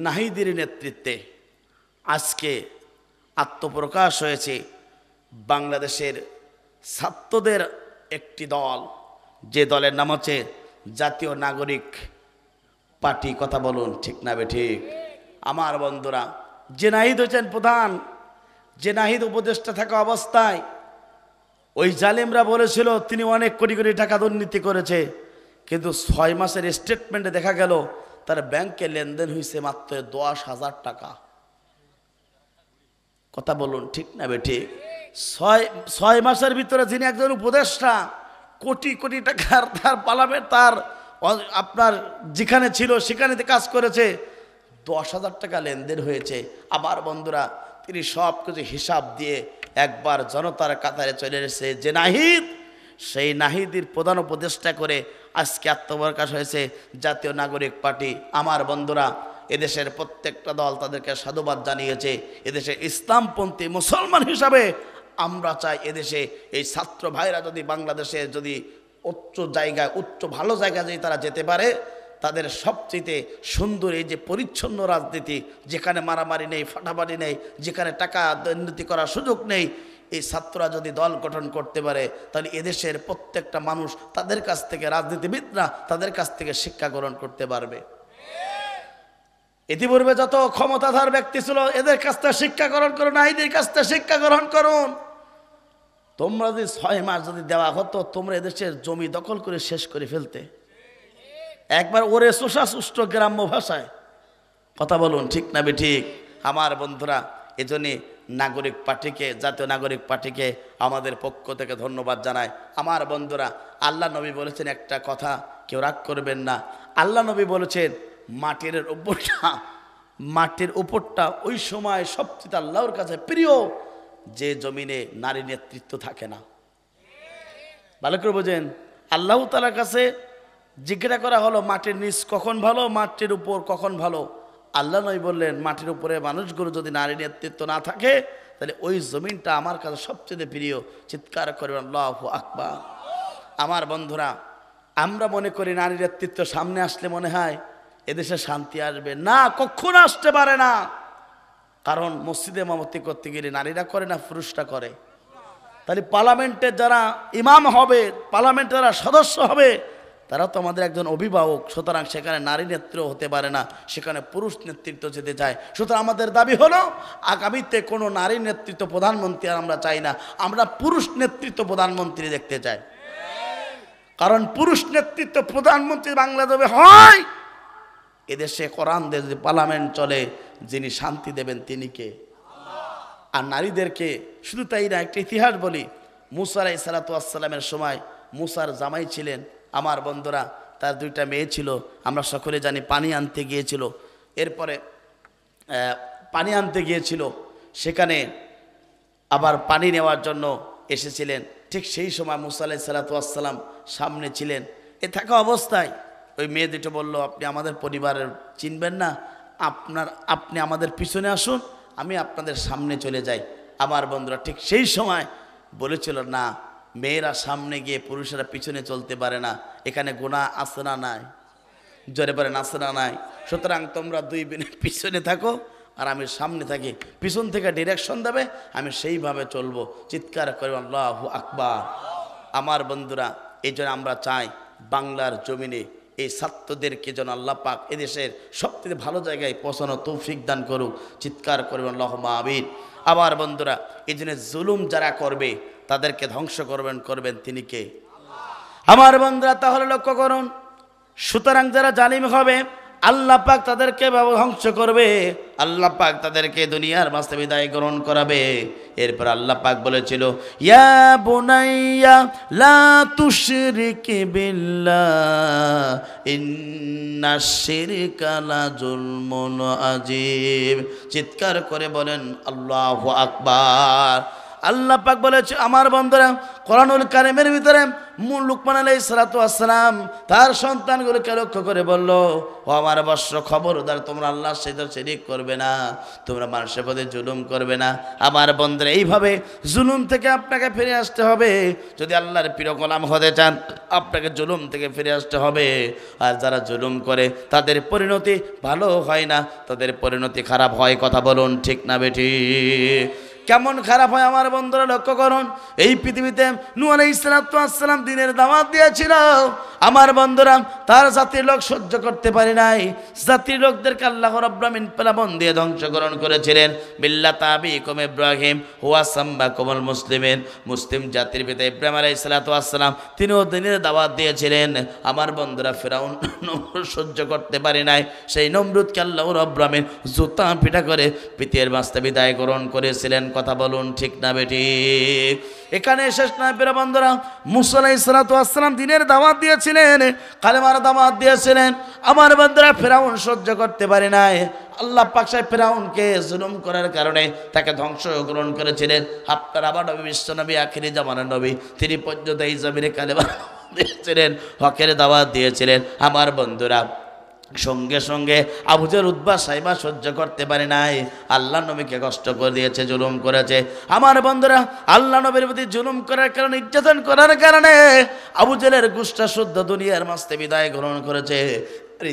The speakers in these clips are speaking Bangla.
নাহিদের নেতৃত্বে আজকে আত্মপ্রকাশ হয়েছে বাংলাদেশের ছাত্রদের একটি দল, যে দলের নাম হচ্ছে জাতীয় নাগরিক পার্টি। কথা বলুন ঠিক না বেঠিক? আমার বন্ধুরা, যে নাহিদ হচ্ছেন প্রধান, যে নাহিদ উপদেষ্টা থাকা অবস্থায় ওই জালেমরা বলেছিল তিনি অনেক কোটি কোটি টাকা দুর্নীতি করেছে, কিন্তু 6 মাসের স্টেটমেন্টে দেখা গেল তার ব্যাংকে লেনদেন হয়েছে মাত্র 10,000 টাকা। কথা বলুন ঠিক না বেঠিক? 6 মাসের ভিতরে যিনি একজন উপদেষ্টা কোটি কোটি টাকার তার পার্লামেন্ট তার আপনার যেখানে ছিল সেখানে কাজ করেছে, 10,000 টাকা লেনদেন হয়েছে। আবার বন্ধুরা, তিনি সব কিছু হিসাব দিয়ে একবার জনতার কাতারে চলে এসেছে যে নাহিদ, সেই নাহিদের প্রধান উপদেষ্টা করে আজকে আত্মপ্রকাশ হয়েছে জাতীয় নাগরিক পার্টি। আমার বন্ধুরা, এদেশের প্রত্যেকটা দল তাদেরকে সাধুবাদ জানিয়েছে। এদেশে ইসলামপন্থী মুসলমান হিসাবে আমরা চাই এদেশে এই ছাত্র ভাইরা যদি বাংলাদেশে যদি উচ্চ জায়গায় ভালো জায়গায় যদি তারা যেতে পারে, তাদের সবচেয়ে সুন্দর এই যে পরিচ্ছন্ন রাজনীতি, যেখানে মারামারি নেই, ফাটাফাটি নেই, যেখানে টাকা দুর্নীতি করার সুযোগ নেই, এই ছাত্ররা যদি দল গঠন করতে পারে তাহলে এদেশের প্রত্যেকটা মানুষ তাদের কাছ থেকে, রাজনীতিবিদরা তাদের কাছ থেকে শিক্ষা গ্রহণ করতে পারবে। ইতিপূর্বে যত ক্ষমতাধর ব্যক্তি ছিল এদের কাছ থেকে শিক্ষা গ্রহণ করুন, এদের কাছ থেকে শিক্ষা গ্রহণ করুন। তোমরা যদি 6 মাস যদি দেওয়া হতো, তোমরা এদেশের জমি দখল করে শেষ করে ফেলতে, একবার ওরে শোষা সুষ্ঠ গ্রাম্য ভাষায়। কথা বলুন ঠিক না বেঠিক? আমার বন্ধুরা, এজন্যে নাগরিক পার্টিকে, জাতীয় নাগরিক পার্টিকে আমাদের পক্ষ থেকে ধন্যবাদ জানাই। আমার বন্ধুরা, আল্লাহ নবী বলেছেন একটা কথা, কেউ রাগ করবেন না। আল্লাহ নবী বলেছেন মাটির উপরটা ওই সময় সবচেয়ে আল্লাহর কাছে প্রিয় যে জমিনে নারী নেতৃত্ব থাকে না। ভালো করে বোঝেন, আল্লাহ তাআলার কাছে জিজ্ঞাসা করা হলো মাটির নিচ কখন ভালো, মাটির উপর কখন ভালো। আল্লাহ নবী বললেন মাটির উপরে মানুষগুলো যদি নারী নেতৃত্ব না থাকে তাহলে ওই জমিনটা আমার কাছে সবচেয়ে প্রিয়। চিৎকার করে আল্লাহু আকবার। আমার বন্ধুরা, আমরা মনে করি নারী নেতৃত্ব সামনে আসলে মনে হয় এদেশে শান্তি আসবে, না, কখনো আসতে পারে না। কারণ মসজিদে ইমামতি করতে গেলে নারীরা করে না, পুরুষরা করে। তাহলে পার্লামেন্টের যারা ইমাম হবে, পার্লামেন্টের যারা সদস্য হবে, তারা তো আমাদের একজন অভিভাবক। সুতরাং সেখানে নারী নেতৃত্ব হতে পারে না, সেখানে পুরুষ নেতৃত্ব যেতে চায়। সুতরাং আমাদের দাবি হলো আগামীতে কোনো নারী নেতৃত্ব প্রধানমন্ত্রী আর আমরা চাই না, আমরা পুরুষ নেতৃত্ব প্রধানমন্ত্রী দেখতে চাই। কারণ পুরুষ নেতৃত্ব প্রধানমন্ত্রী বাংলাদেশে হয়, এদেশে কোরআন দিয়ে যদি পার্লামেন্ট চলে, যিনি শান্তি দেবেন তিনি কে? আর নারীদেরকে শুধু তাই না, একটা ইতিহাস বলি। মুসা আলাইহিস সালাতু ওয়াস সালামের সময় মুসার জামাই ছিলেন, আমার বন্ধুরা, তার 2টা মেয়ে ছিল। আমরা সকলে জানি পানি আনতে গিয়েছিল। এরপরে পানি আনতে গিয়েছিল, সেখানে আবার পানি নেওয়ার জন্য এসেছিলেন। ঠিক সেই সময় মুসা আলাইহিস সালাতু ওয়াস সালাম সামনে ছিলেন। এ থাকা অবস্থায় ওই মেয়ে দুটো বলল, আপনি আমাদের পরিবারের চিনবেন না, আপনি আমাদের পিছনে আসুন, আমি আপনাদের সামনে চলে যাই। আমার বন্ধুরা, ঠিক সেই সময় বলেছিল, না, মেয়েরা সামনে গিয়ে পুরুষেরা পিছনে চলতে পারে না, এখানে গুনাহ আছে না নাই? জোরে বলেন আছে না নাই? সুতরাং তোমরা 2 বোনে পিছনে থাকো আর আমি সামনে থাকি, পিছন থেকে ডিরেকশন দেবে, আমি সেইভাবে চলবো। চিৎকার করে আল্লাহু আকবার। আমার বন্ধুরা, এই জন্য আমরা চাই বাংলার জমিনে এই ছাত্রদেরকে যেন আল্লাহ পাক এদেশের সবথেকে ভালো জায়গায় পৌঁছানো তৌফিক দান করুক। চিৎকার করবেন আল্লাহুম্মা আমিন। আবার বন্ধুরা, এই জন্য জুলুম যারা করবে তাদেরকে ধ্বংস করবেন তিনি কে? আমার বন্ধুরা, তাহলে লক্ষ্য করুন, সুতরাং যারা জালিম হবে আল্লাহ পাক তাদেরকে ধ্বংস করবে, আল্লাহ পাক তাদেরকে দুনিয়ার মাঝে বিদায় গ্রহণ করাবে। এরপর আল্লাহ পাক বলেছিল, ইয়া বুনাইয়া লা তুশরিক বিল্লাহ ইন্নাশ শিরকা লা যুলমুন আযীম। চিৎকার করে বলেন আল্লাহু আকবার। আল্লাহ পাক বলেছে আমার বন্ধুরা কোরআনুল কারীমের ভিতরে লুকমান আলাইহিস সালাতু ওয়াস সালাম তার সন্তানগুলোকে লক্ষ্য করে বলল, ও আমার বৎস খবরদার তোমরা আল্লাহর সাথে শিরক করবে না, তোমরা মানুষের প্রতি জুলুম করবে না। আমার বন্ধুরা এইভাবে জুলুম থেকে আপনাকে ফিরে আসতে হবে। যদি আল্লাহর প্রিয় গোলাম হতে চান আপনাকে জুলুম থেকে ফিরে আসতে হবে। আর যারা জুলুম করে তাদের পরিণতি ভালো হয় না, তাদের পরিণতি খারাপ হয়। কথা বলুন ঠিক না বেঠিক? কেমন খারাপ হয় আমার বন্ধুরা লক্ষ্য করুন। এই পৃথিবীতে নূহ আলাইহিস সালাম দিনের দাওয়াত দিয়েছিল, আমার বন্ধুরা তার জাতির লোক সহ্য করতে পারে নাই। জাতির লোকদেরকে আল্লাহ রাব্বুল আমিন প্লাবন দিয়ে ধ্বংসকরণ করেছিলেন। মিল্লাতা আবিকুম ইব্রাহিম হুয়া সাম্মাকুমুল মুসলিমিন, মুসলিম জাতির পিতা ইব্রাহিম আলাইহিস সালাম তিনিও দিনের দাওয়াত দিয়েছিলেন। আমার বন্ধুরা ফিরাউন সহ্য করতে পারে নাই, সেই নমরুদকে আল্লাহ রাব্বুল আমিন জুতা পিটা করে পৃথিবীর বাস্তা বিদায় গ্রহণ করেছিলেন। কথা বলুন ঠিক না বেঠিক? এখানে শেষ নয় প্রিয় বন্ধুরা, মুসা আলাইহিস সালাম দিনের দাওয়াত দিয়েছিলেন, কালেমার দাওয়াত দিয়েছিলেন। আমার বন্ধুরা ফিরাউন সহ্য করতে পারে নাই। আল্লাহ পাক সেই ফিরাউনকে জুলুম করার কারণে তাকে ধ্বংস গ্রহণ করেছিলেন। আপনার আবার নবী বিশ্ব নবী আখিরি জামানার নবী, তিনি পর্যন্ত এই জমিনে কালেমা দিয়েছিলেন, হকের দাওয়াত দিয়েছিলেন। আমার বন্ধুরা সঙ্গে সঙ্গে আবু জাহল উতবা সাইবা সহ্য করতে পারে নাই, আল্লাহ নবীকে কষ্ট করে দিয়েছে, জুলুম করেছে। আমার বন্ধুরা আল্লাহ নবীর প্রতি জুলুম করার কারণে, নির্যাতন করার কারণে আবু জাহলের গোষ্ঠটা শুদ্ধ দুনিয়ার মাঝে বিদায় গ্রহণ করেছে।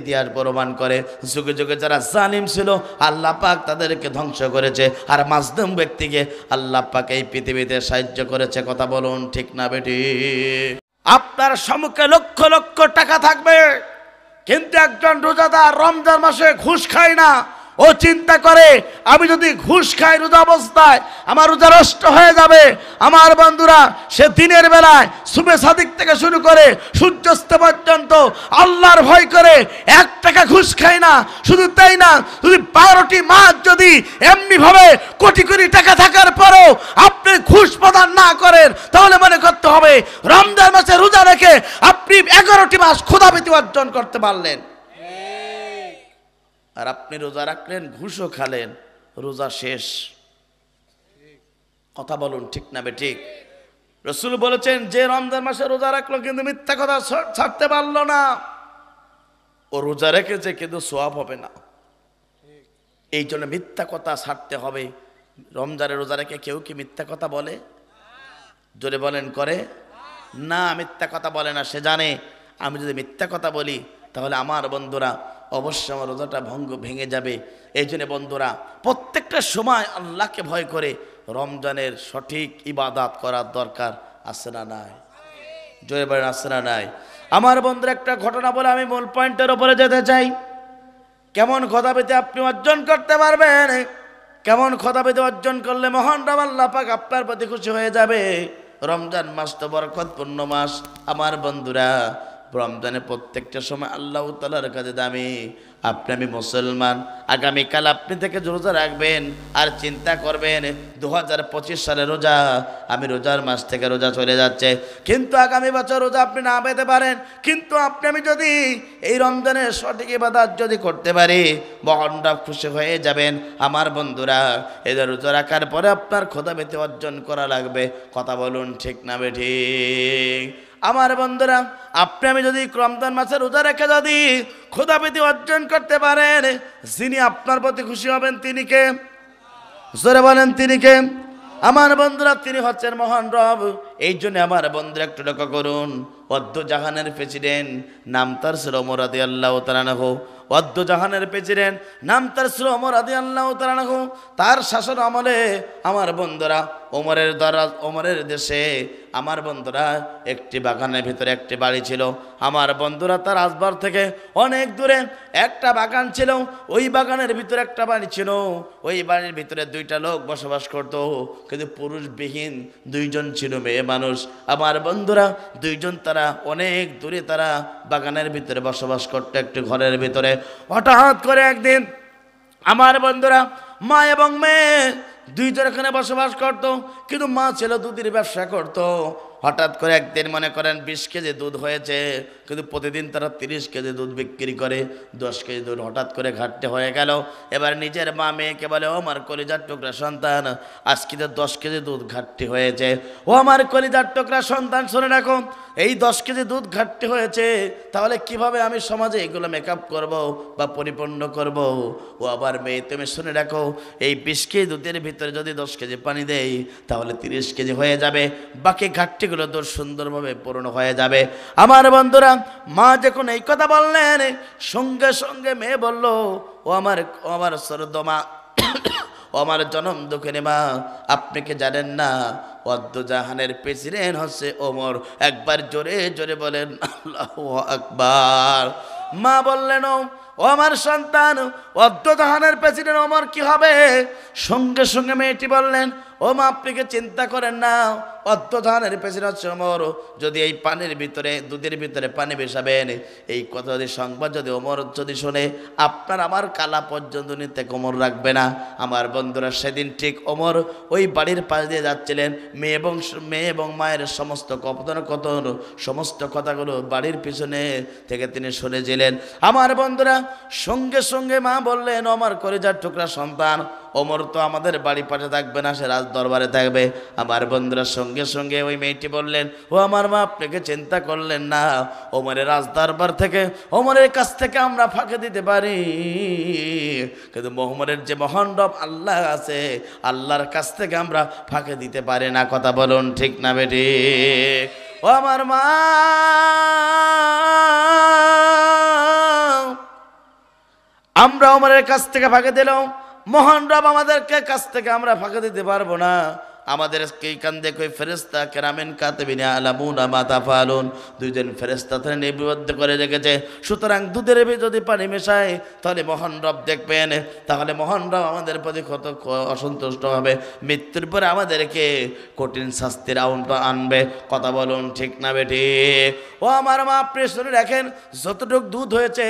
ইতিহাস প্রমাণ করে যুগে যুগে যারা জালিম ছিল আল্লাহ পাক তাদেরকে ধ্বংস করেছে, আর মাজলুম ব্যক্তিকে আল্লাহ পাক এই পৃথিবীতে সাহায্য করেছে। কথা বলুন ঠিক না বেঠিক? আপনার সম্মুখে লক্ষ লক্ষ টাকা থাকবে, কিন্তু একজন রোজাদার রমজান মাসে ঘুষ খায় না। ও চিন্তা করে আমি যদি ঘুষ খাই রোজা অবস্থায় আমার রোজা নষ্ট হয়ে যাবে। আমার বন্ধুরা সে দিনের বেলায় সুবে সাদিক থেকে শুরু করে সূর্যাস্ত পর্যন্ত আল্লাহর ভয় করে 1 টাকা ঘুষ খায় না। শুধু তাই না, যদি 12টি মাস যদি এমনিভাবে কোটি কোটি টাকা থাকার পরও আপনি ঘুষ প্রদান না করেন, তাহলে মনে করতে হবে রমজান মাসে রোজা রেখে আপনি 11টি মাস ক্ষুধাবৃত্তি অর্জন করতে পারলেন। আর আপনি রোজা রাখলেন, ঘুষও খালেন, রোজা শেষ। কথা বলুন ঠিক না বেঠিক? রাসূল বলেছেন যে রমজান মাসে রোজা রাখলো কিন্তু মিথ্যা কথা ছাড়তে পারলো না, ও রোজা রেখেছে কিন্তু সওয়াব হবে না। এই জন্য মিথ্যা কথা ছাড়তে হবে। রমজানে রোজা রেখে কেউ কি মিথ্যা কথা বলে? জোরে বলেন করে না? মিথ্যা কথা বলে না। সে জানে আমি যদি মিথ্যা কথা বলি তাহলে আমার বন্ধুরা অবশ্যই আমার রোজাটা ভেঙে যাবে। এই জন্য বন্ধুরা প্রত্যেকটা সময় আল্লাহকে ভয় করে রমজানের সঠিক ইবাদত করার দরকার আছে না নাই? জোরে বলেন আছে না নাই? আমার বন্ধুরা একটা ঘটনা বলে আমি মূল পয়েন্টের উপরে যেতে চাই। কেমন ক্ষুধাবৃত্তি আপনি অর্জন করতে পারবেন, কেমন ক্ষুধাবৃত্তি অর্জন করলে মহান রব আল্লাহ পাক আপনার প্রতি খুশি হয়ে যাবে। রমজান মাস তো বরকতপূর্ণ মাস। আমার বন্ধুরা রমজানে প্রত্যেকটা সময় আল্লাহ তাআলার কাছে দামি। আপনি আমি মুসলমান, আগামীকাল আপনি থেকে রোজা রাখবেন আর চিন্তা করবেন 2025 সালে রোজা, আমি রোজার মাস থেকে রোজা চলে যাচ্ছে, কিন্তু আগামী বছর রোজা আপনি না পেতে পারেন। কিন্তু আপনি আমি যদি এই রমজানের সঠিক ইবাদত যদি করতে পারি, মহান রব খুশি হয়ে যাবেন। আমার বন্ধুরা এদের রোজা রাখার পরে আপনার ক্ষুধাবৃত্তি অর্জন করা লাগবে। কথা বলুন ঠিক না বেঠিক? আমার বন্ধুরা আপনি আমি যদি রমজান মাসে রোজা রেখে যদি ক্ষুধাবৃত্তি অর্জন করতে পারেন, যিনি আপনার প্রতি খুশি হবেন তিনি কে? জোরে বলেন তিনি কে? আমার বন্ধুরা তিনি হচ্ছেন মহান রব। এই জন্য আমার বন্ধুরা একটু লক্ষ্য করুন, অদ্য জাহানের প্রেসিডেন্ট নাম তার ছিল ওমর রাদিয়াল্লাহু তাআলা আনহু। অদ্য জাহানের প্রেসিডেন্ট নাম তার ছিল ওমর রাদিয়াল্লাহু তাআলা আনহু। তার শাসন আমলে আমার বন্ধুরা ওমরের দেশে আমার বন্ধুরা একটি বাগানের ভিতরে একটি বাড়ি ছিল। আমার বন্ধুরা তার রাজবাড়ি থেকে অনেক দূরে একটা বাগান ছিল, ওই বাগানের ভিতরে একটা বাড়ি ছিল। ওই বাড়ির ভিতরে 2টা লোক বসবাস করত, কিন্তু পুরুষবিহীন 2জন ছিল মেয়ে মানুষ। আমার বন্ধুরা 2জন তারা অনেক দূরে তারা বাগানের ভিতরে বসবাস করতো একটি ঘরের ভিতরে। হঠাৎ করে একদিন আমার বন্ধুরা মা এবং মেয়ে 2জন এখানে বসবাস করত, কিন্তু মা ছিল দুধের ব্যবসা করত। হঠাৎ করে একদিন মনে করেন 20 কেজি দুধ হয়েছে, কিন্তু প্রতিদিন তারা 30 কেজি দুধ বিক্রি করে, 10 কেজি দুধ হঠাৎ করে ঘাটতে হয়ে গেল। এবার নিজের মা মেয়েকে বলে, ও আমার কলিজার টুকরা সন্তান, আজকে তো 10 কেজি দুধ ঘাটতি হয়েছে। ও আমার কলিজার টুকরা সন্তান, শুনে রাখো, এই 10 কেজি দুধ ঘাটতি হয়েছে, তাহলে কিভাবে আমি সমাজে এগুলো মেকআপ করব বা পরিপূর্ণ করব? ও আবার মেয়ে, তুমি শুনে রাখো, এই 20 কেজি দুধের ভিতরে যদি 10 কেজি পানি দেই, তাহলে 30 কেজি হয়ে যাবে, বাকি ঘাটতিগুলো তো সুন্দরভাবে পূর্ণ হয়ে যাবে। আমার বন্ধুরা, মা যখন এই কথা বললেন, সঙ্গে সঙ্গে মেয়ে বলল, ও আমার সরদমা, ও আমার জনম দুঃখিনী মা, আপনি কি জানেন না জাহানের প্রেসিডেন্ট হচ্ছে ওমর? একবার জোরে জোরে বলেন আল্লাহু আকবার। মা বললেন, ও আমার সন্তান, জাহানের প্রেসিডেন্ট ওমর কি হবে? সঙ্গে সঙ্গে মেয়েটি বললেন, ও মা, আপনি কি চিন্তা করেন না, জাহানের প্রেসিডেন্ট হচ্ছে ওমর। যদি এই পানির ভিতরে, দুধের ভিতরে পানি মেশাবেন, এই কথা যদি সংবাদ যদি ওমর যদি শোনে, আপনার আমার কালা পর্যন্ত নিতে কোমর রাখবে না। আমার বন্ধুরা, সেদিন ঠিক ওমর ওই বাড়ির পাশ দিয়ে যাচ্ছিলেন, মেয়ে এবং মায়ের সমস্ত কথোপকথন, সমস্ত কথাগুলো বাড়ির পিছনে থেকে তিনি শুনেছিলেন। আমার বন্ধুরা, সঙ্গে সঙ্গে মা বললেন, আমার কলিজার টুকরা সন্তান, ওমর তো আমাদের বাড়ি পাশে থাকবে না, সে রাজ দরবারে থাকবে। আমার বন্ধুরা, সঙ্গে সঙ্গে ওই মেয়েটি বললেন, ও আমার মা, আপনাকে চিন্তা করলেন না, ওমরের রাজ দরবার থেকে, ওমরের কাছ থেকে আমরা ফাঁকে দিতে পারি, কিন্তু মোহাম্মদের যে মহান রব আল্লাহ আছে, আল্লাহর কাছ থেকে আমরা ফাঁকে দিতে পারি না। কথা বলুন ঠিক না বেটি? ও আমার মা, আমরা ওমরের কাছ থেকে ফাঁকে দিলাম, মহান রব আমাদেরকে কাছ থেকে আমরা ফাঁকে দিতে পারবো না। আমাদের এইখান থেকে ওই ফেরেশতা কেরামেন কাতিবিন ইয়ালামুনা মা তাফআলুন, দুইজন ফেরেশতা তারা নিবদ্ধ করে রেখেছে। সুতরাং দুধের যদি পানি মেশায়, তাহলে মহান রব দেখবেন, তাহলে মহান রব আমাদের প্রতি কত অসন্তুষ্ট হবে, মৃত্যুর পরে আমাদেরকে কঠিন শাস্তির আনবে। কথা বলুন ঠিক না বেটি? ও আমার মা, আপনি শুনে রাখেন, যতটুকু দুধ হয়েছে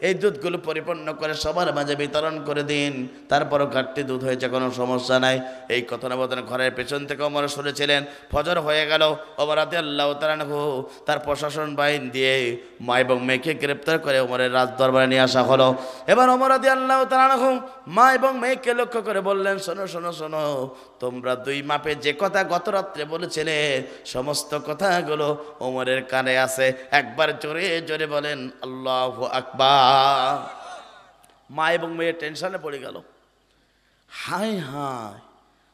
এই দুধগুলো পরিপূর্ণ করে সবার মাঝে বিতরণ করে দিন। তারপরও ঘাটতি দুধ হয়েছে, কোনো সমস্যা নাই। এই কথোপকথন ঘরের পেছন থেকে ওমর শুনেছিলেন। ফজর হয়ে গেল, ওমর রাদিয়াল্লাহু তাআলা আনহু তার প্রশাসন বাহিনী দিয়ে মা এবং মেয়েকে গ্রেপ্তার করে ওমরের রাজ দরবারে নিয়ে আসা হলো। এবার ওমর রাদিয়াল্লাহু তাআলা আনহু মা এবং মেয়েকে লক্ষ্য করে বললেন, শোনো শোনো শোনো, তোমরা দুই মাপে যে কথা গত রাত্রে বলেছিলে, সমস্ত কথাগুলো ওমরের কানে আছে। একবার জোরে জোরে বলেন আল্লাহু আকবার। মা এবং মেয়ে টেনশনে পড়ে গেল। হায় হায়,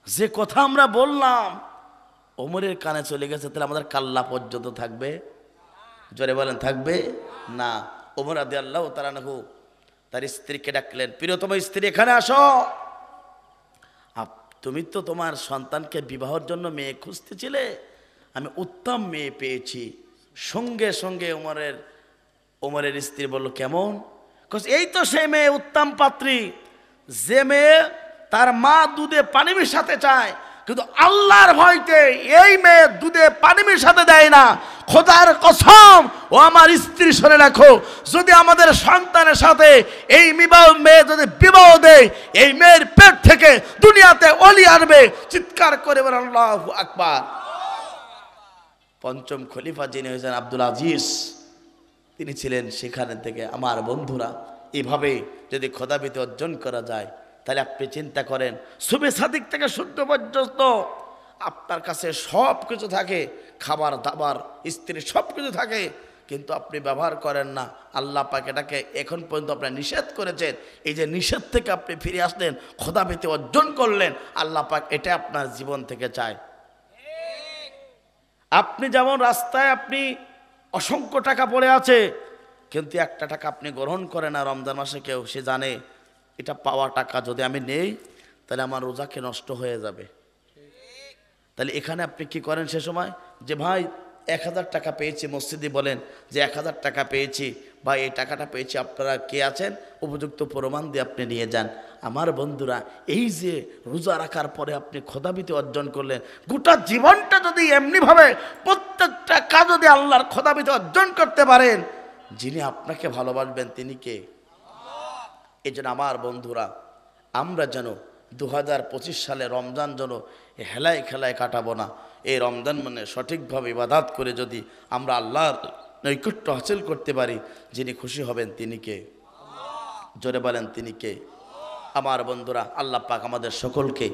যে কথা আমরা বললাম ওমরের কানে চলে গেছে, তাহলে আমাদের কাল্লা পর্যন্ত থাকবে? জোরে বলেন, থাকবে না। ওমর রাদিয়াল্লাহু তাআলা আনহু তার স্ত্রীকে ডাকলেন, প্রিয়তম স্ত্রী, এখানে আসো। তুমি তো তোমার সন্তানকে বিবাহের জন্য মেয়ে খুঁজতেছিলে, আমি উত্তম মেয়ে পেয়েছি। সঙ্গে সঙ্গে ওমরের স্ত্রী বলল, কেমন? এই তো সে মেয়ে, উত্তম পাত্রী, যে মেয়ে তার মা দুধে পানি মেশাতে চায়, কিন্তু আল্লাহর ভয়তে এই মেয়ে দুধে পানি মেশাতে দেয় না। খোদার কসম, ও আমার স্ত্রী, শুনে রাখো, যদি আমাদের সন্তানের সাথে এই মেয়ে যদি বিবাহ দেয়, এই মেয়ের পেট থেকে দুনিয়াতে ওলি আনবে। চিৎকার করে বলেন আল্লাহু আকবার। পঞ্চম খলিফা যিনি হয়েছেন আব্দুল আজিজ, তিনি ছিলেন সেখানে থেকে। আমার বন্ধুরা, এভাবে যদি খোদাভীতি অর্জন করা যায়, তাহলে আপনি চিন্তা করেন, সুবে সাদিক থেকে শুদ্ধ পর্যন্ত আপনার কাছে সব কিছু থাকে, খাবার দাবার, স্ত্রী, সব কিছু থাকে, কিন্তু আপনি ব্যবহার করেন না। আল্লাহ পাক এটাকে এখন পর্যন্ত আপনি নিষেধ করেছেন। এই যে নিষেধ থেকে আপনি ফিরে আসলেন, খোদাভীতি অর্জন করলেন, আল্লাহ পাক এটা আপনার জীবন থেকে চায়। আপনি যেমন রাস্তায় আপনি অসংখ্য টাকা পড়ে আছে, কিন্তু একটা টাকা আপনি গ্রহণ করেন না রমজান মাসে, কেউ সে জানে এটা পাওয়া টাকা যদি আমি নেই, তাহলে আমার রোজাকে নষ্ট হয়ে যাবে। তাহলে এখানে আপনি কি করেন সে সময়, যে ভাই 1000 টাকা পেয়েছি, মসজিদে বলেন যে 1000 টাকা পেয়েছি, বা এই টাকাটা পেয়েছি, আপনারা কে আছেন, উপযুক্ত প্রমাণ দিয়ে আপনি নিয়ে যান। আমার বন্ধুরা, এই যে রোজা রাখার পরে আপনি খোদাভীতি অর্জন করলেন, গোটা জীবনটা যদি এমনিভাবে প্রত্যেকটা কাজ যদি আল্লাহর খোদাভীতি অর্জন করতে পারেন, যিনি আপনাকে ভালোবাসবেন তিনি কে? এই জন্য আমার বন্ধুরা, আমরা যেন 2025 সালে রমজান যেন হেলায় খেলায় কাটাবো না। এই রমজান মানে সঠিকভাবে ইবাদত করে যদি আমরা আল্লাহর নৈকট্য হাসিল করতে পারি, যিনি খুশি হবেন তিনি কে? জোরে বলেন তিনি কে? আমার বন্ধুরা, আল্লাহ পাক আমাদের সকলকে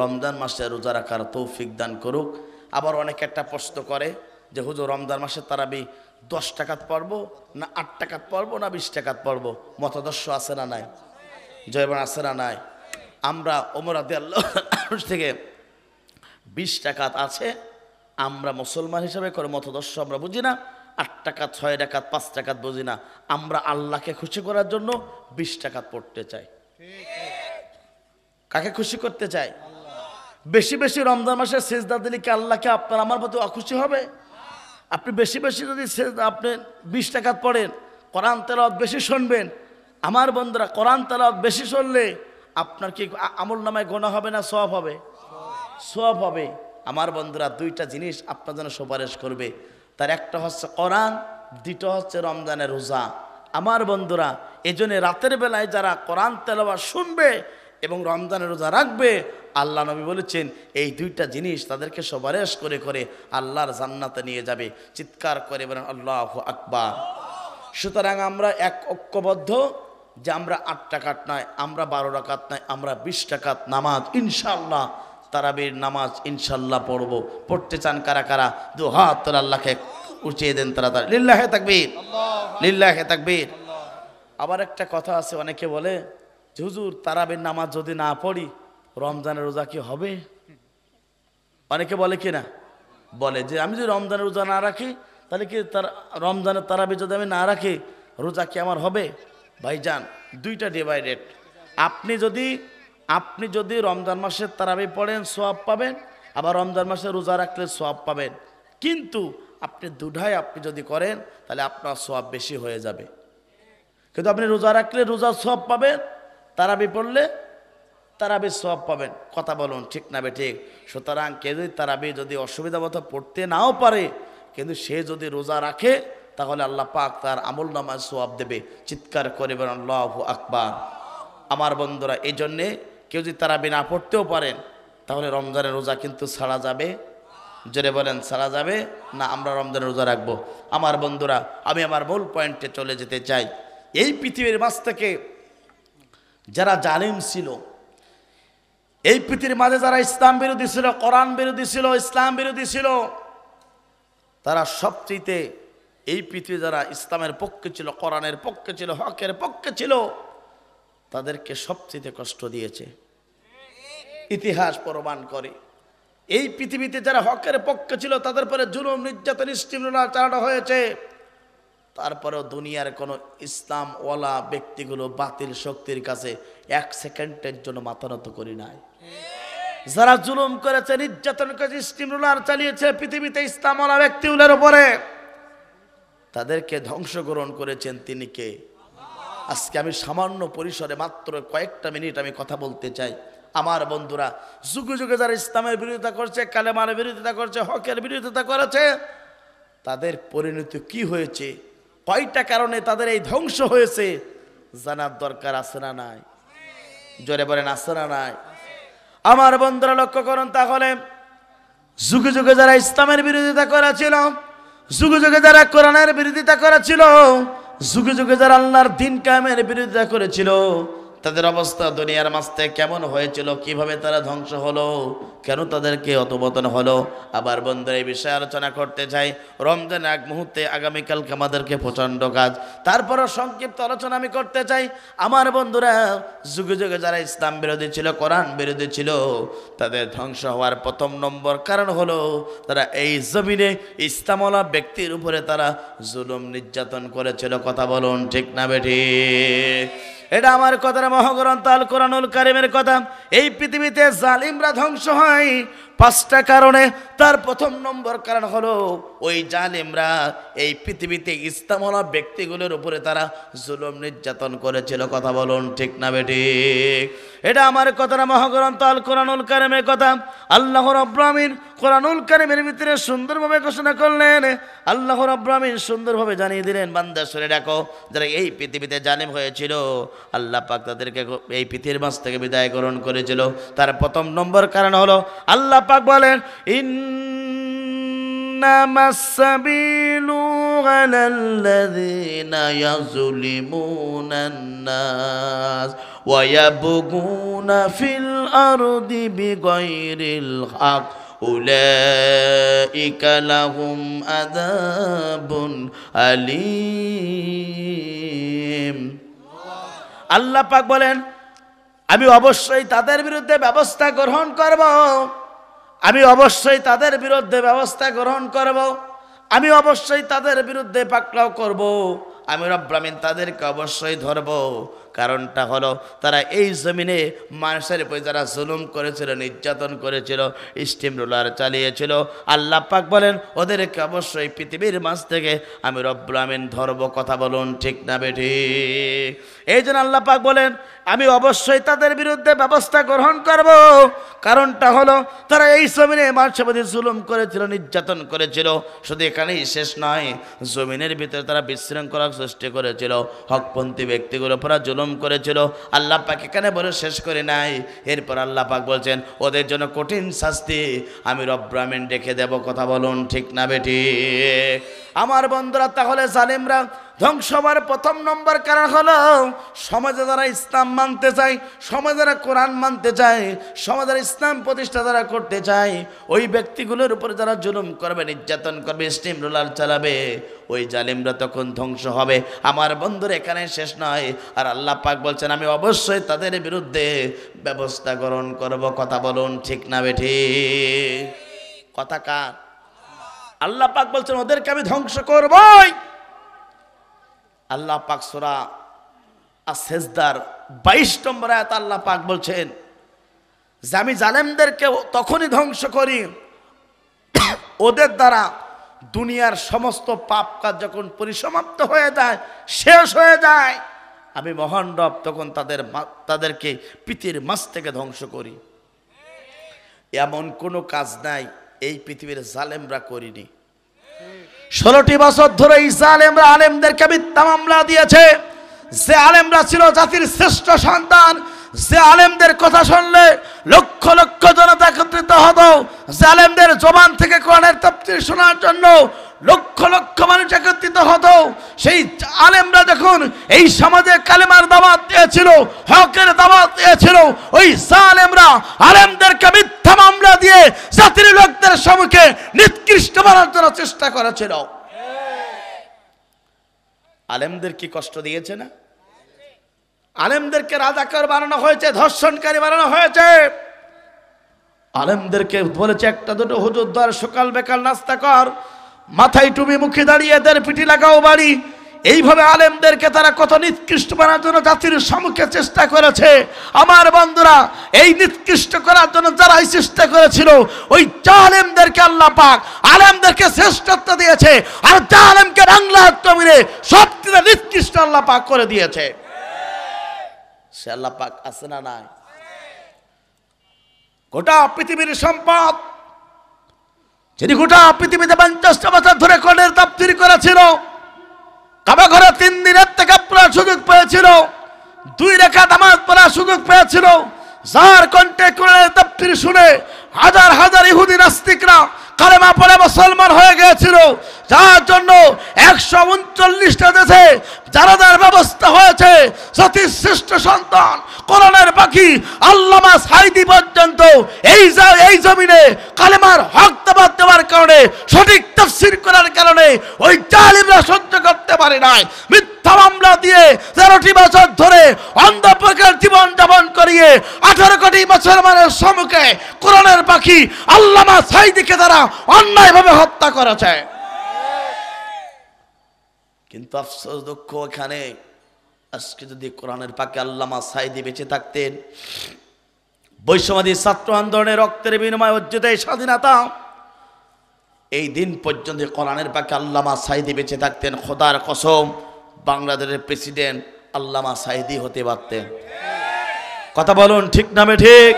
রমজান মাসে রোজা রাখার তৌফিক দান করুক। আবার অনেকে একটা প্রশ্ন করে যে হুজুর, রমজান মাসে তারাবি 10 টাকাত পড়বো না 8 টাকাত পড়বো না 20 টাকাত পড়বো? মতাদর্শ আছে না নাই? জয়বান আছে না নাই? আমরা ওমর রাদিয়াল্লাহু আনহু থেকে 20 টাকাত আছে, আমরা মুসলমান হিসাবে করে মতাদর্শ আমরা বুঝি না। 8 টাকাত 6 টাকাত 5 টাকাত বুঝি না। আমরা আল্লাহকে খুশি করার জন্য 20 টাকাত পড়তে চাই। কাকে খুশি করতে চাই? বেশি বেশি রমজান মাসে সেজদা দিলে কি আল্লাহকে আপনার আমার প্রতি অখুশি হবে? আপনি বেশি বেশি যদি আপনি 20 টাকাত পড়েন, কোরআন তেলাওয়াত বেশি শুনবেন, আমার বন্ধুরা কোরআন তেলাওয়াত বেশি শুনলে আপনার কি আমল নামায় গোনা হবে না সওয়াব হবে? সওয়াব হবে। আমার বন্ধুরা, দুইটা জিনিস আপনার জন্য সুপারিশ করবে। তার একটা হচ্ছে কোরআন, দ্বিতীয় হচ্ছে রমজানের রোজা। আমার বন্ধুরা, এজন্য রাতের বেলায় যারা কোরআন তেলাওয়াত শুনবে এবং রমজানের রোজা রাখবে, আল্লাহ নবী বলেছেন এই দুইটা জিনিস তাদেরকে সুপারিশ করে করে আল্লাহর জান্নাতে নিয়ে যাবে। চিৎকার করে বলেন আল্লাহু আকবার। সুতরাং আমরা এক ঐক্যবদ্ধ যে আমরা 8 টাকাত নয়, আমরা 12 রাকাত নয়, আমরা 20 টাকাত নামাজ ইনশাআল্লাহ, তারাবির নামাজ ইনশাআল্লাহ পড়বো। পড়তে চান কারা কারা? দু হাত তোলা আল্লাহকে উঠিয়ে দেন তাড়াতাড়ি। লিল্লাহে তাকবীর, লিল্লাহে তাকবীর। আবার একটা কথা আছে, অনেকে বলে যে হুজুর, তারাবির নামাজ যদি না পড়ি রমজানের রোজা কি হবে? অনেকে বলে কি না? বলে যে আমি যদি রমজানের রোজা না রাখি তাহলে কি রমজানের তারাবি যদি আমি না রাখি রোজা কি আমার হবে? ভাইজান, দুইটা ডিভাইডেড। আপনি যদি রমজান মাসের তারাবি পড়েন সওয়াব পাবেন, আবার রমজান মাসে রোজা রাখলে সওয়াব পাবেন। কিন্তু আপনি দুটাই আপনি যদি করেন তাহলে আপনার সওয়াব বেশি হয়ে যাবে। কিন্তু আপনি রোজা রাখলে রোজার সওয়াব পাবেন, তারাবি পড়লে তারাবির সওয়াব পাবেন। কথা বলুন ঠিক না বেঠিক? সুতরাং কেউ যদি তারাবি যদি অসুবিধা মতো পড়তে নাও পারে, কিন্তু সে যদি রোজা রাখে তাহলে আল্লাহ পাক তার আমল নামায় সওয়াব দেবে। চিৎকার করে বলেন আল্লাহু আকবার। আমার বন্ধুরা, এই জন্যে কেউ যদি তারাবি না পড়তেও পারেন তাহলে রমজানের রোজা কিন্তু ছাড়া যাবে। জোরে বলেন ছাড়া যাবে না? আমরা রমজানের রোজা রাখবো। আমার বন্ধুরা, আমি আমার মূল পয়েন্টে চলে যেতে চাই। এই পৃথিবীর মাঝ থেকে যারা জালিম ছিল, এই পৃথিবীর মাঝে যারা ইসলাম বিরোধী ছিল, কোরআন বিরোধী ছিল, ইসলাম বিরোধী ছিল, তারা সবচেয়ে এই পৃথিবী যারা ইসলামের পক্ষে ছিল, কোরআনের পক্ষে ছিল, হকের পক্ষে ছিল, তাদেরকে সবচেয়ে কষ্ট দিয়েছে। ইতিহাস প্রমাণ করে এই পৃথিবীতে যারা হকের পক্ষে ছিল তাদের পরে জুলুম, নির্যাতন, স্টিমুলা চালানো হয়েছে। তারপরেও দুনিয়ার কোনো ইসলাম ওয়ালা ব্যক্তিগুলো বাতিল শক্তির কাছে 1 সেকেন্ডের জন্য মাথা নত করি নাই। যারা জুলুম করেছে, নির্যাতন করেছে, স্টিমুলার চালিয়েছে পৃথিবীতে ইসলাম ওয়ালা ব্যক্তিগুলোর উপরে, তাদেরকে ধ্বংসগ্রহণ করেছেন তিনি কে? আজকে আমি সামান্য পরিসরে মাত্র কয়েকটা মিনিট আমি কথা বলতে চাই। আমার বন্ধুরা, যুগে যুগে যারা ইসলামের বিরোধিতা করছে, কালেমার বিরোধিতা করছে, হকের বিরোধিতা করেছে, তাদের পরিণতি কি হয়েছে, কয়টা কারণে তাদের এই ধ্বংস হয়েছে জানার দরকার আছে না নাই? জোরে বলেন আছে না নাই? আমার বন্ধুরা লক্ষ্য করুন তাহলে, যুগে যুগে যারা ইসলামের বিরোধিতা করেছিল, যুগে যুগে যারা কোরআনের বিরোধিতা করেছিল, যুগে যুগে যারা আল্লাহর দ্বীন কায়েমের বিরোধিতা করেছিল, তাদের অবস্থা দুনিয়ার মাঝ থেকে কেমন হয়েছিল, কিভাবে তারা ধ্বংস হলো, কেন তাদেরকে অধঃপতন হলো। আবার বন্ধুরা, এই বিষয়ে আলোচনা করতে চাই। রমজান এক মুহূর্তে, আগামীকালকে আমাদেরকে প্রচণ্ড কাজ, তারপরও সংক্ষিপ্ত আলোচনা আমি করতে চাই। আমার বন্ধুরা, যুগে যুগে যারা ইসলাম বিরোধী ছিল, কোরআন বিরোধী ছিল, তাদের ধ্বংস হওয়ার প্রথম নম্বর কারণ হলো তারা এই জমিনে ইসলামওয়ালা ব্যক্তির উপরে তারা জুলুম, নির্যাতন করেছিল। কথা বলুন ঠিক না বেঠিক? এটা আমার কথার মহাগ্রন্থ আল কোরআনুল কারীমের কথা। এই পৃথিবীতে জালিমরা ধ্বংস হয় 5টা কারণে। তার প্রথম নম্বর কারণ হলো ওই জালিমরা এই পৃথিবীতে ইসলামওয়ালা ব্যক্তিগুলোর উপরে তারা জুলুম, নির্যাতন করেছিল। কথা বলুন ঠিক না বেঠিক? এটা আমার কথার মহাগ্রন্থ আল কোরআনুল কারীমের কথা। আল্লাহ রাব্বুল আমিন কোরআনুল কারীমের ভিতরে সুন্দরভাবে ঘোষণা করলেন। আল্লাহ রাব্বুল আমিন সুন্দরভাবে জানিয়ে দিলেন, বান্দা শুনে রাখো, যারা এই পৃথিবীতে জালিম হয়েছিল আল্লাহ পাক তাদেরকে এই পৃথিবীর মাঝ থেকে বিদায় গ্রহণ করেছিল। তার প্রথম নম্বর কারণ হলো আল্লাহ পাক বলেন, ইন্নামাস সাবিলু আলাল্লাযীনা ইয়াযলিমুনান নাস ওয়া ইয়াবগুনা ফিল আরদি বিগাইরিল হক উলাইকা লাহুম আযাবুন আলীম। আল্লাহ পাক বলেন, আমি অবশ্যই তাদের বিরুদ্ধে ব্যবস্থা গ্রহণ করব, আমি অবশ্যই তাদের বিরুদ্ধে ব্যবস্থা গ্রহণ করব, আমি অবশ্যই তাদের বিরুদ্ধে পাকড়াও করব, আমি রব্বুল আমিন তাদেরকে অবশ্যই ধরব। কারণটা হলো তারা এই জমিনে মানুষের উপর যারা জুলুম করেছিল, নির্যাতন করেছিল, স্টিম রোলার চালিয়েছিল, আল্লাহ পাক বলেন ওদেরকে অবশ্যই পৃথিবীর মাঝ থেকে আমি রব্বুল আমিন ধরব। কথা বলুন ঠিক না বেঠিক? এই জন্য আল্লাহ পাক বলেন আমি অবশ্যই তাদের বিরুদ্ধে ব্যবস্থা গ্রহণ করব। কারণটা হলো তারা এই জমিনে মানুষের প্রতি জুলুম করেছিল, নির্যাতন করেছিল। শুধু এখানেই শেষ নয়, জমিনের ভিতরে তারা বিশৃঙ্খলা সৃষ্টি করেছিল, হকপন্থী ব্যক্তিগুলোর উপর জুলুম করেছিল। আল্লাহ পাক এখানে বলে শেষ করে নাই, এরপর আল্লাহ পাক বলছেন ওদের জন্য কঠিন শাস্তি আমি রব্বুল আমিন রেখে দেব। কথা বলুন ঠিক না বেঠিক? আমার বন্ধুরা, তাহলে জালিমরা ধ্বংস হওয়ার প্রথম নম্বর কারণ হলো সমাজে যারা ইসলাম মানতে চায়, সমাজে যারা কোরআন মানতে চায়, সমাজের ইসলাম প্রতিষ্ঠা যারা করতে চায়, ওই ব্যক্তিগুলোর উপর যারা জুলুম করবে, নির্যাতন করবে, স্টিম রোলার চালাবে, ওই জালিমরা তখন ধ্বংস হবে। আমার বন্ধুরা, এখানে শেষ নয়, আর আল্লাহ পাক বলছেন আমি অবশ্যই তাদের বিরুদ্ধে ব্যবস্থা গ্রহণ করব। কথা বলুন ঠিক না বেঠিক? কথা কার? আল্লাহ পাক বলছেন ওদেরকে আমি ধ্বংস করবই। আল্লাহ পাক সূরা আস-সিজদার 22 নম্বর আয়াত আল্লাহ পাক বলছেন যে আমি জালেমদেরকে তখনই ধ্বংস করি ওদের দ্বারা দুনিয়ার সমস্ত পাপ কাজ যখন পরিসমাপ্ত হয়ে যায়, শেষ হয়ে যায়, আমি মহান রব তখন তাদেরকে পৃথিবীর মাঝ থেকে ধ্বংস করি। এমন কোনো কাজ নাই এই পৃথিবীর জালেমরা করিনি। 16টি বছর ধরে এই জালেমরা আলেমদেরকে মিথ্যা মামলা দিয়েছে। যে আলেমরা ছিল জাতির শ্রেষ্ঠ সন্তান, যে আলেমদের কথা শুনলে লক্ষ লক্ষ জনতা একত্রিত হতো, যে আলেমদের জবান থেকে কোরআনের তাফসীর শোনার জন্য লক্ষ লক্ষ মানুষ একত্রিত হতো, সেই আলেমরা যখন এই সমাজে কালেমার দাওয়াত দিয়েছিল, হকের দাওয়াত দিয়েছিল, ওই জালেমরা আলেমদেরকে মিথ্যা মামলা দিয়ে জাতির লোকদের সম্মুখে নিকৃষ্ট বানার জন্য চেষ্টা করেছিল। আলেমদের কি কষ্ট দিয়েছে না? আলেমদেরকে রাজাকার বানানো হয়েছে, ধর্ষণকারী বানানো হয়েছে। আলেমদেরকে বলেছে একটা দুটো হুজুর ধর, সকাল বেকাল নাস্তা কর, মাথায় টুপি মুখে দাঁড়িয়ে এদের পিঠি লাগাও বাড়ি। এইভাবে আলেমদেরকে তারা কত নিকৃষ্ট করার জন্য জাতির সম্মুখে চেষ্টা করেছে। আমার বন্ধুরা, এই নিকৃষ্ট করার জন্য যারা চেষ্টা করেছিল, ওই জালেমদেরকে আল্লাহ পাক আলেমদেরকে শ্রেষ্ঠত্ব দিয়েছে, আর জালেমকে বাংলার জমিনে সবচেয়ে নিকৃষ্ট আল্লাহ পাক করে দিয়েছে। সে আল্লাহ পাক আছে না নাই? গোটা পৃথিবীর সম্পদ, যিনি গোটা পৃথিবীতে 50টা বছর ধরে কোরআনের তাফসীর করেছিল, কাবা ঘরে 3 দিনের থেকে পড়ার সুযোগ পেয়েছিল, 2 রাকাত নামাজ পড়ার সুযোগ পেয়েছিল, যার কণ্ঠে কোরআনের তাফসীর শুনে হাজার হাজার ইহুদি নাস্তিকরা কালেমা পড়ে মুসলমান হয়ে গিয়েছিল, যার জন্য 139টা দেশে জানাজার ব্যবস্থা হয়েছে। জাতির শ্রেষ্ঠ সন্তান কোরআনের পাখি আল্লামা সাঈদী পর্যন্ত এই জমিনে কালেমার হক দাওয়াত দেওয়ার কারণে, সঠিক তাফসীর করার কারণে ওই জালিমরা সহ্য করতে পারে নাই। মিথ্যা মামলা দিয়ে 13টি বছর ধরে অন্ধপ্রকার জীবন যাপন করিয়ে 18 কোটি মুসলমানের সম্মুখে কোরআনের পাখি আল্লামা সাঈদীকে তারা অন্যায়ভাবে হত্যা করেছে। কিন্তু আফসোস, দুঃখ এখানে, আজকে যদি কোরআনের পাখি আল্লামা সাঈদী বেঁচে থাকতেন, বৈষম্যবাদী ছাত্র আন্দোলনের রক্তের বিনিময়ে অর্জিত এই স্বাধীনতা, এই দিন পর্যন্ত কোরআনের পাখি আল্লামা সাঈদী বেঁচে থাকতেন, খোদার কসম বাংলাদেশের প্রেসিডেন্ট আল্লামা সাঈদী হতে পারতেন। কথা বলুন ঠিক না ঠিক?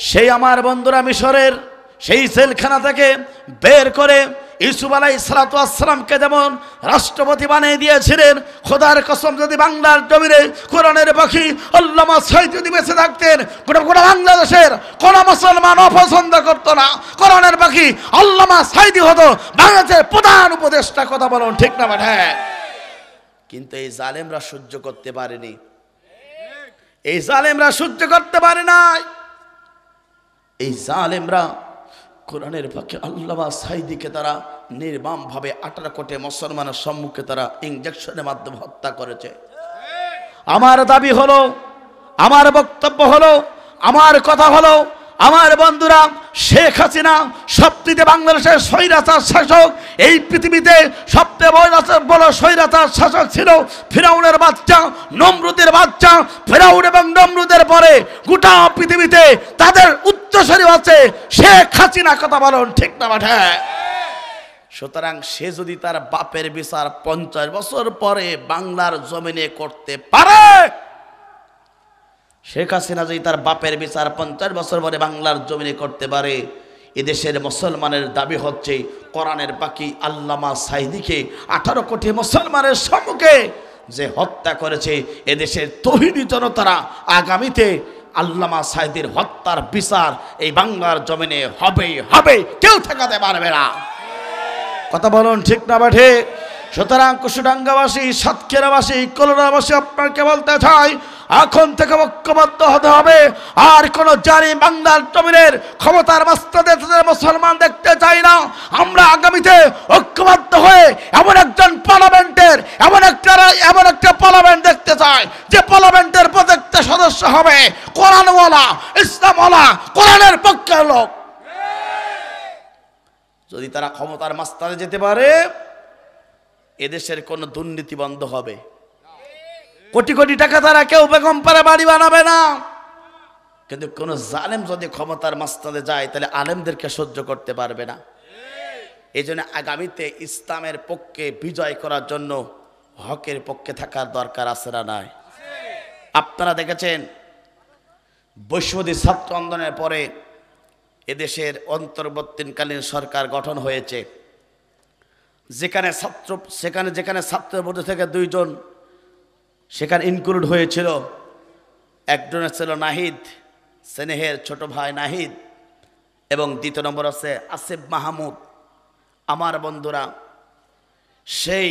সেই আমার বন্ধুরা মিশরের সেই জেলখানা থেকে বের করে ইউসুফ আলাইহিস সালাতু ওয়াস সালামকে যেমন রাষ্ট্রপতি বানিয়ে দিয়েছিলেন, খোদার কসম যদি বাংলার জমিনে কোরআনের পাখি আল্লামা সাঈদী যদি বেঁচে থাকতেন, গোটা বাংলাদেশের কোন মুসলমান অপছন্দ করতো না, কোরআনের পাখি আল্লামা সাঈদী হতো বাংলাদেশের প্রধান উপদেষ্টা। কথা বলুন ঠিক না বেঠা? কিন্তু এই জালেমরা সহ্য করতে পারেনি, এই জালেমরা সহ্য করতে পারে নাই। এই জালেমরা কোরআনের পাখি আল্লামা সাঈদীকে তারা নির্মমভাবে 18 কোটি মুসলমানের সম্মুখে তারা ইনজেকশনের মাধ্যমে হত্যা করেছে। আমার দাবি হলো, আমার বক্তব্য হলো, আমার কথা হলো, আমার বন্ধুরা, শেখ হাসিনা সবচেয়ে বাংলাদেশের স্বৈরাচার শাসক, এই পৃথিবীতে সবচেয়ে বড় স্বৈরাচার শাসক ছিল ফিরাউনের বাচ্চা, নমরুদের বাচ্চা। ফিরাউন এবং নমরুদের পরে গোটা পৃথিবীতে তাদের উত্তরসূরি আছে শেখ হাসিনা। কথা বলুন ঠিক না বেঠা? সুতরাং সে যদি তার বাপের বিচার 50 বছর পরে বাংলার জমিনে করতে পারে, শেখ হাসিনা যদি তার বাপের বিচার 50 বছর পরে বাংলার জমিনে করতে পারে, এদেশের মুসলমানের দাবি হচ্ছে কোরআনের পাখি আল্লামা সাঈদীকে 18 কোটি মুসলমানের সম্মুখে যে হত্যা করেছে, এদেশের তৌহিদি জনতারা আগামীতে আল্লামা সাঈদীর হত্যার বিচার এই বাংলার জমিনে হবেই হবে, কেউ ঠেকাতে পারবে না। কথা বলুন ঠিক না বেঠে? সুতরাং কুশুডাঙ্গাবাসী, সাতক্ষীরাবাসী, খুলনাবাসী আপনাকে বলতে চাই, এখন থেকে ঐক্যবদ্ধ হতে হবে। আর কোন জালিম বাংলার জমিনের ক্ষমতার মস্তদে মুসলমান দেখতে চাই না। আমরা আগামীতে ঐক্যবদ্ধ হয়ে এমন একজন পার্লামেন্টের এমন একটা পার্লামেন্ট দেখতে চাই, যে পার্লামেন্টের প্রত্যেকটা সদস্য হবে কোরআনওয়ালা, ইসলামওয়ালা, কোরআনের পক্ষের লোক। যদি তারা ক্ষমতার মাস্তানে যেতে পারে, এদেশের কোন দুর্নীতি বন্ধ হবে। কোটি কোটি টাকা তারা কেউ বেগম পারে বাড়ি বানাবে না। কিন্তু কোন জালেম যদি ক্ষমতার মাস্তানে যায়, তাহলে আলেমদেরকে সহ্য করতে পারবে না। এই জন্য আগামীতে ইসলামের পক্ষে বিজয় করার জন্য হকের পক্ষে থাকার দরকার আছে না নাই? আপনারা দেখেছেন বৈষম্যবিরোধী ছাত্র আন্দোলনের পরে এদেশের অন্তর্বর্তীকালীন সরকার গঠন হয়েছে। যেখানে ছাত্রের মধ্যে থেকে 2 জন সেখানে ইনক্লুড হয়েছিল। একজনের ছিল নাহিদ, স্নেহের ছোট ভাই নাহিদ, এবং 2 নম্বর আছে আসিফ মাহমুদ। আমার বন্ধুরা, সেই